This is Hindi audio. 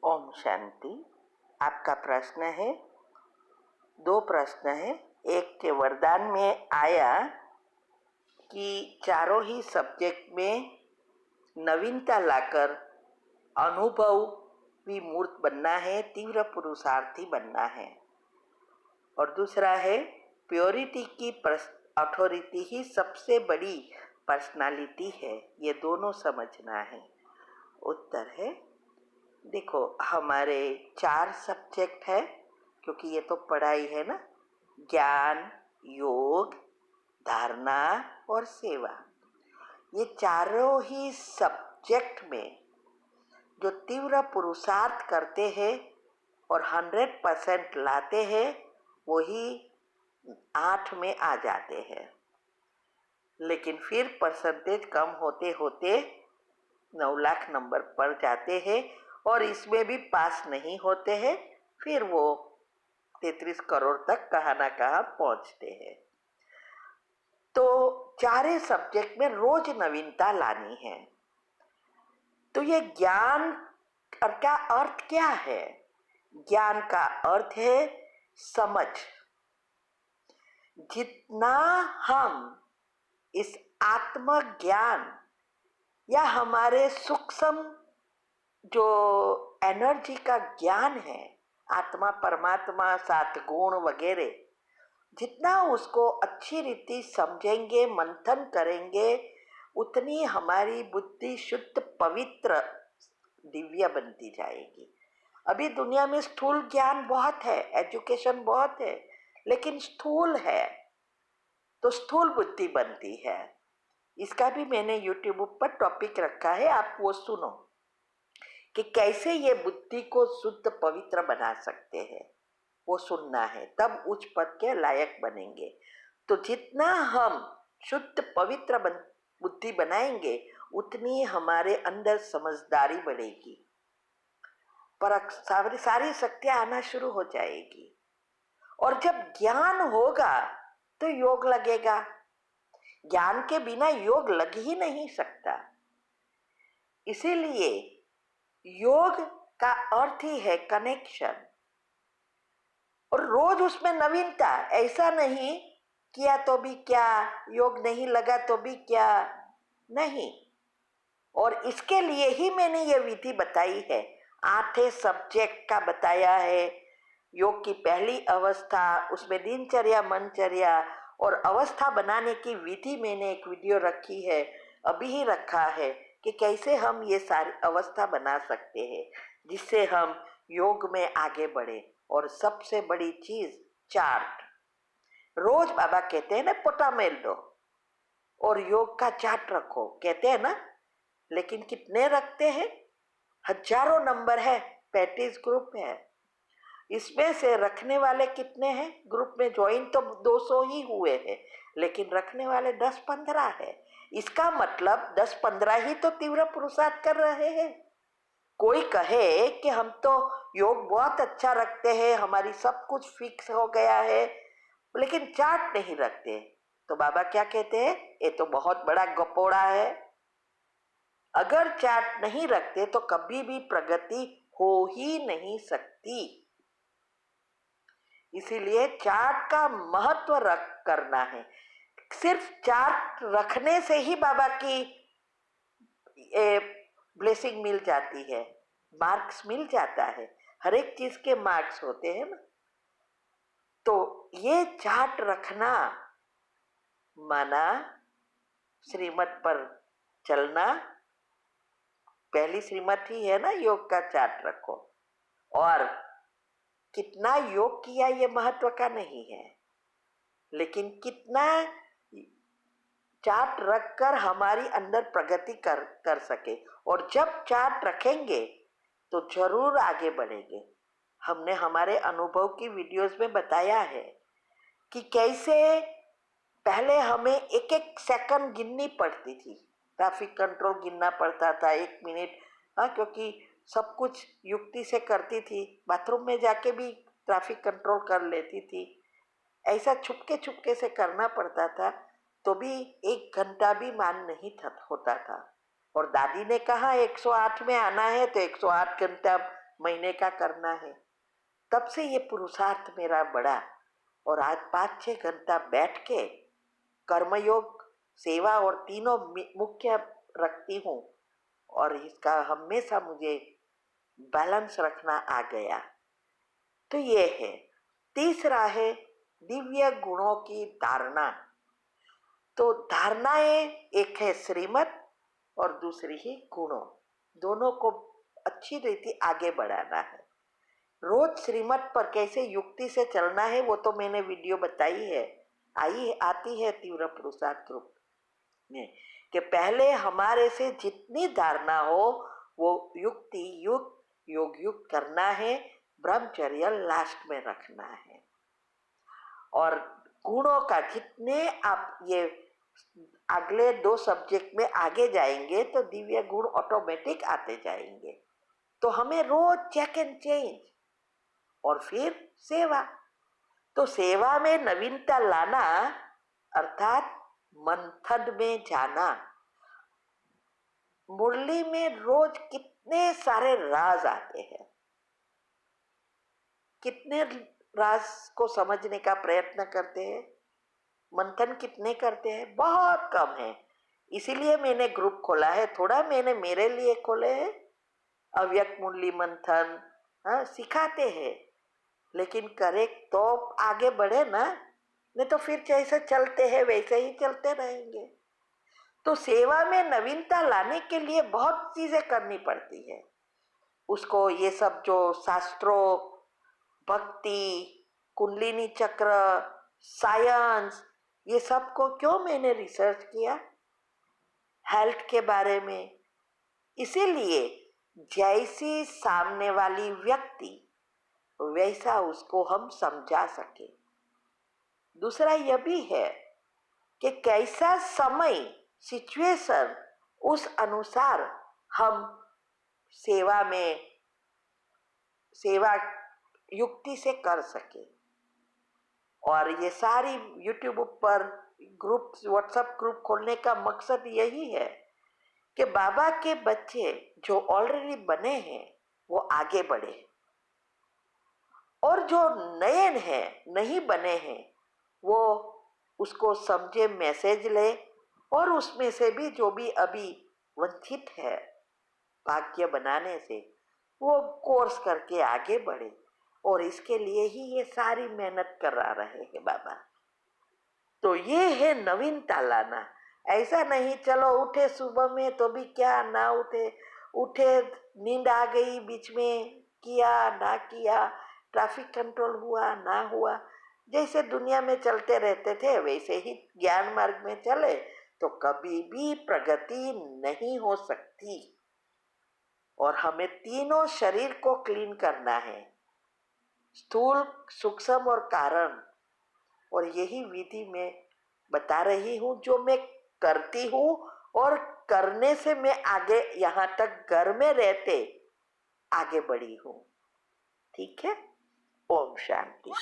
ओम शांति। आपका प्रश्न है, दो प्रश्न है। एक के वरदान में आया कि चारों ही सब्जेक्ट में नवीनता लाकर अनुभवी मूर्त बनना है, तीव्र पुरुषार्थी बनना है। और दूसरा है, प्योरिटी की अथॉरिटी ही सबसे बड़ी पर्सनालिटी है, ये दोनों समझना है। उत्तर है, देखो हमारे 4 सब्जेक्ट है, क्योंकि ये तो पढ़ाई है ना, ज्ञान, योग, धारणा और सेवा। ये चारों ही सब्जेक्ट में जो तीव्र पुरुषार्थ करते हैं और 100% लाते हैं, वही 8 में आ जाते हैं। लेकिन फिर परसेंटेज कम होते होते 9 लाख नंबर पर जाते हैं और इसमें भी पास नहीं होते हैं, फिर वो 33 करोड़ तक कहाँ ना कहाँ पहुंचते हैं। तो चारे सब्जेक्ट में रोज नवीनता लानी है। तो ये ज्ञान का अर्थ क्या है? ज्ञान का अर्थ है समझ। जितना हम इस आत्मज्ञान या हमारे सूक्ष्म जो एनर्जी का ज्ञान है, आत्मा, परमात्मा, 7 गुण वगैरह, जितना उसको अच्छी रीति समझेंगे, मंथन करेंगे, उतनी हमारी बुद्धि शुद्ध, पवित्र, दिव्य बनती जाएगी। अभी दुनिया में स्थूल ज्ञान बहुत है, एजुकेशन बहुत है, लेकिन स्थूल है तो स्थूल बुद्धि बनती है। इसका भी मैंने YouTube पर टॉपिक रखा है, आप वो सुनो कि कैसे ये बुद्धि को शुद्ध पवित्र बना सकते हैं, वो सुनना है, तब उच्च पद के लायक बनेंगे। तो जितना हम शुद्ध पवित्र बुद्धि बनाएंगे, उतनी हमारे अंदर समझदारी बढ़ेगी, पर सारी शक्तियां आना शुरू हो जाएगी। और जब ज्ञान होगा तो योग लगेगा। ज्ञान के बिना योग लग ही नहीं सकता। इसीलिए योग का अर्थ ही है कनेक्शन, और रोज उसमें नवीनता। ऐसा नहीं किया तो भी क्या, योग नहीं लगा तो भी क्या, नहीं। और इसके लिए ही मैंने ये विधि बताई है, 8 सब्जेक्ट का बताया है। योग की पहली अवस्था, उसमें दिनचर्या, मनचर्या और अवस्था बनाने की विधि मैंने एक वीडियो रखी है, अभी ही रखा है, कि कैसे हम ये सारी अवस्था बना सकते हैं जिससे हम योग में आगे बढ़े। और सबसे बड़ी चीज चार्ट। रोज बाबा कहते हैं ना, पोटा मेल दो और योग का चार्ट रखो, कहते हैं ना, लेकिन कितने रखते हैं? हजारों नंबर है, 35 ग्रुप है। इसमें से रखने वाले कितने हैं? ग्रुप में ज्वाइन तो 200 ही हुए हैं, लेकिन रखने वाले 10-15 है। इसका मतलब 10-15 ही तो तीव्र पुरुषार्थ कर रहे हैं। कोई कहे कि हम तो योग बहुत अच्छा रखते हैं, हमारी सब कुछ फिक्स हो गया है, लेकिन चार्ट नहीं रखते, तो बाबा क्या कहते हैं? ये तो बहुत बड़ा गपोड़ा है। अगर चार्ट नहीं रखते तो कभी भी प्रगति हो ही नहीं सकती। इसीलिए चार्ट का महत्व करना है। सिर्फ चार्ट रखने से ही बाबा की ब्लेसिंग मिल जाती है, मार्क्स मिल जाता है। हर एक चीज के मार्क्स होते हैं ना। तो ये चार्ट रखना माना श्रीमत पर चलना। पहली श्रीमत ही है ना, योग का चार्ट रखो। और कितना योग किया ये महत्व का नहीं है, लेकिन कितना चार्ट रखकर हमारी अंदर प्रगति कर सके। और जब चार्ट रखेंगे तो जरूर आगे बढ़ेंगे। हमने हमारे अनुभव की वीडियोस में बताया है कि कैसे पहले हमें 1-1 सेकंड गिननी पड़ती थी, ट्रैफिक कंट्रोल गिनना पड़ता था, 1 मिनट। हाँ, क्योंकि सब कुछ युक्ति से करती थी, बाथरूम में जाके भी ट्रैफिक कंट्रोल कर लेती थी। ऐसा छुपके से करना पड़ता था, तो भी 1 घंटा भी मान नहीं होता था। और दादी ने कहा 108 में आना है तो 108 घंटा महीने का करना है। तब से ये पुरुषार्थ मेरा बढ़ा और आज 5-6 घंटा बैठ के कर्मयोग, सेवा और तीनों मुख्य रखती हूँ और इसका हमेशा मुझे बैलेंस रखना आ गया। तो ये है। तीसरा है दिव्य गुणों की धारणा। तो धारणाएं, एक है श्रीमत और दूसरी ही गुणों, दोनों को अच्छी रीति आगे बढ़ाना है। रोज श्रीमत पर कैसे युक्ति से चलना है वो तो मैंने वीडियो बताई है, आती है तीव्र पुरुषार्थ ग्रुप में, कि पहले हमारे से जितनी धारणा हो वो युक्ति योग युक्त करना है, ब्रह्मचर्य लास्ट में रखना है। और गुणों का जितने आप ये अगले 2 सब्जेक्ट में आगे जाएंगे तो दिव्य गुण ऑटोमेटिक आते जाएंगे। तो हमें रोज चेक एंड चेंज और फिर सेवा। तो सेवा में नवीनता लाना अर्थात मंथन में जाना। मुरली में रोज कितने सारे राज आते हैं, कितने राज को समझने का प्रयत्न करते हैं, मंथन कितने करते हैं? बहुत कम है। इसीलिए मैंने ग्रुप खोला है। थोड़ा मैंने मेरे लिए खोले हैं, अव्यक्त मुरली मंथन सिखाते हैं, लेकिन करे तो आगे बढ़े ना, नहीं तो फिर जैसे चलते हैं वैसे ही चलते रहेंगे। तो सेवा में नवीनता लाने के लिए बहुत चीजें करनी पड़ती है उसको। ये सब जो शास्त्रों, भक्ति, कुंडलिनी चक्र, साइंस, ये सब को क्यों मैंने रिसर्च किया हेल्थ के बारे में, इसीलिए जैसी सामने वाली व्यक्ति वैसा उसको हम समझा सके। दूसरा यह भी है कि कैसा समय, सिचुएशन, उस अनुसार हम सेवा युक्ति से कर सके। और ये सारी यूट्यूब पर ग्रुप, व्हाट्सएप ग्रुप खोलने का मकसद यही है कि बाबा के बच्चे जो ऑलरेडी बने हैं वो आगे बढ़े और जो नए हैं, नहीं बने हैं, वो उसको समझे, मैसेज ले और उसमें से भी जो भी अभी वंचित है भाग्य बनाने से, वो कोर्स करके आगे बढ़े। और इसके लिए ही ये सारी मेहनत करा रहे हैं बाबा। तो ये है नवीनता लाना। ऐसा नहीं चलो उठे सुबह में तो भी क्या, ना उठे नींद आ गई बीच में, किया ना किया, ट्रैफिक कंट्रोल हुआ ना हुआ, जैसे दुनिया में चलते रहते थे वैसे ही ज्ञान मार्ग में चले तो कभी भी प्रगति नहीं हो सकती। और हमें तीनों शरीर को क्लीन करना है, स्थूल, सूक्ष्म और कारण। और यही विधि मैं बता रही हूँ जो मैं करती हूँ और करने से मैं आगे यहाँ तक घर में रहते आगे बढ़ी हूँ। ठीक है। ओम शांति।